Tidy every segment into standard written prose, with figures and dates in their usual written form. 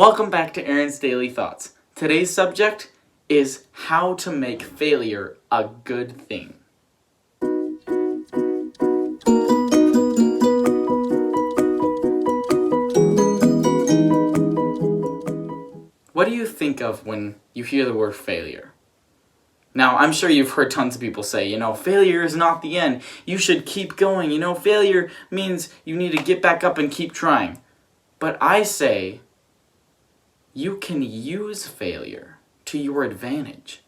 Welcome back to Aaron's Daily Thoughts. Today's subject is how to make failure a good thing. What do you think of when you hear the word failure? Now, I'm sure you've heard tons of people say, failure is not the end. You should keep going. Failure means you need to get back up and keep trying. But I say, you can use failure to your advantage.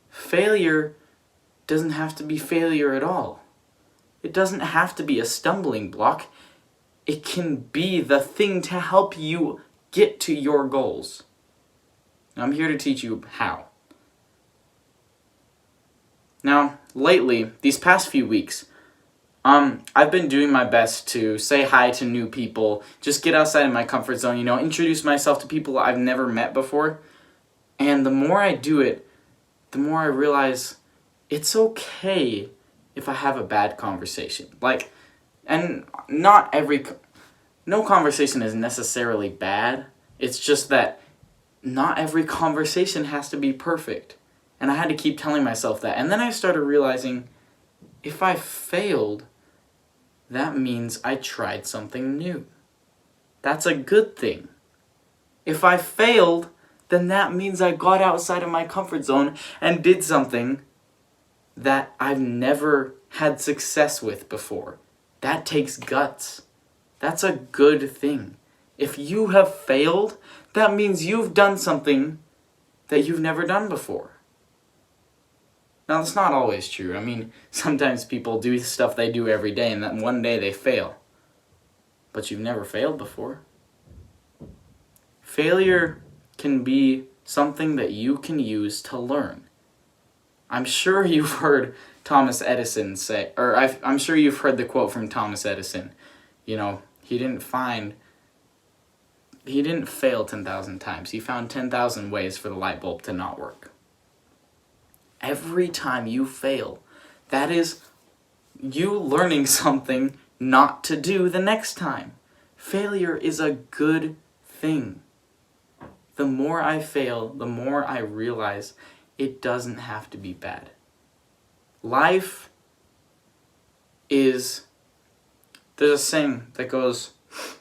Failure doesn't have to be failure at all. It doesn't have to be a stumbling block. It can be the thing to help you get to your goals. I'm here to teach you how. Now, lately, these past few weeks, I've been doing my best to say hi to new people, just get outside of my comfort zone, introduce myself to people I've never met before. And the more I do it, the more I realize it's okay if I have a bad conversation. No conversation is necessarily bad. It's just that not every conversation has to be perfect. And I had to keep telling myself that. And then I started realizing if I failed, that means I tried something new. That's a good thing. If I failed, then that means I got outside of my comfort zone and did something that I've never had success with before. That takes guts. That's a good thing. If you have failed, that means you've done something that you've never done before. Now, that's not always true. Sometimes people do stuff they do every day and then one day they fail. But you've never failed before. Failure can be something that you can use to learn. I'm sure you've heard Thomas Edison say, I'm sure you've heard the quote from Thomas Edison. He didn't fail 10,000 times. He found 10,000 ways for the light bulb to not work. Every time you fail, that is you learning something not to do the next time. Failure is a good thing. The more I fail, the more I realize it doesn't have to be bad. Life is, there's a saying that goes,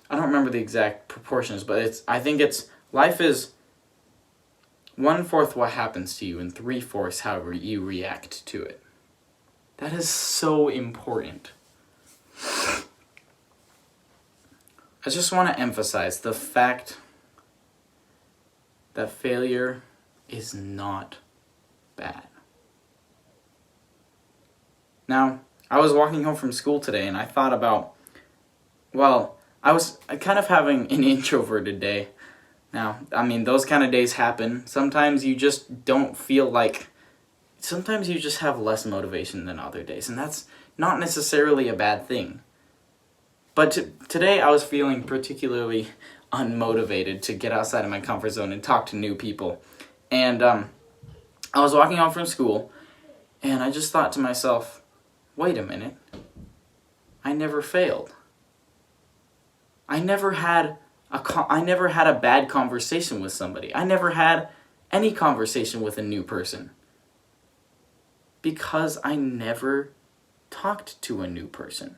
I don't remember the exact proportions, but life is 1/4 what happens to you and 3/4 how you react to it. That is so important. I just want to emphasize the fact that failure is not bad. Now, I was walking home from school today and I thought about, I was kind of having an introverted day. Now, those kind of days happen. Sometimes you just sometimes you just have less motivation than other days, and that's not necessarily a bad thing. But today I was feeling particularly unmotivated to get outside of my comfort zone and talk to new people. And I was walking home from school, and I just thought to myself, wait a minute, I never failed. I never had a bad conversation with somebody. I never had any conversation with a new person. Because I never talked to a new person.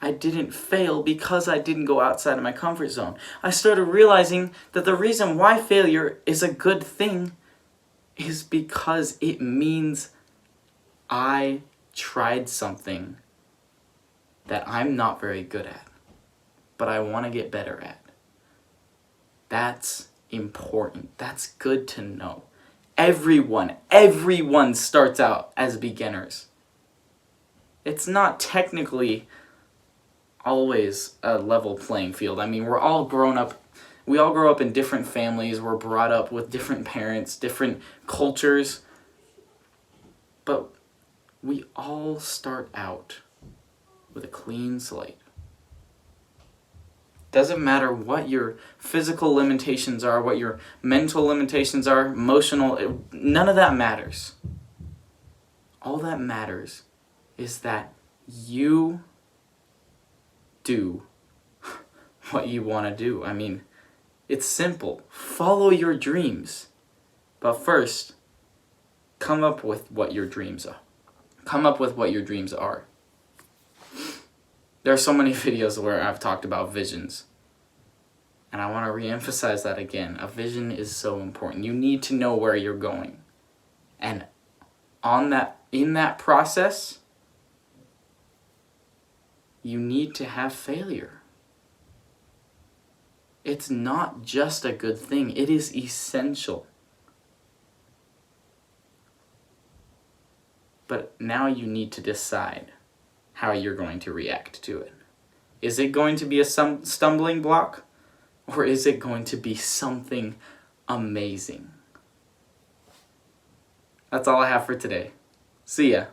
I didn't fail because I didn't go outside of my comfort zone. I started realizing that the reason why failure is a good thing is because it means I tried something that I'm not very good at, but I want to get better at. That's important. That's good to know. Everyone starts out as beginners. It's not technically always a level playing field. We're all grown up. We all grow up in different families. We're brought up with different parents, different cultures. But we all start out with a clean slate. Doesn't matter what your physical limitations are, what your mental limitations are, emotional, none of that matters. All that matters is that you do what you want to do. It's simple. Follow your dreams. But first, come up with what your dreams are. Come up with what your dreams are. There are so many videos where I've talked about visions. And I want to re-emphasize that again. A vision is so important. You need to know where you're going. And in that process, you need to have failure. It's not just a good thing. It is essential. But now you need to decide how you're going to react to it. Is it going to be a stumbling block? Or is it going to be something amazing? That's all I have for today. See ya.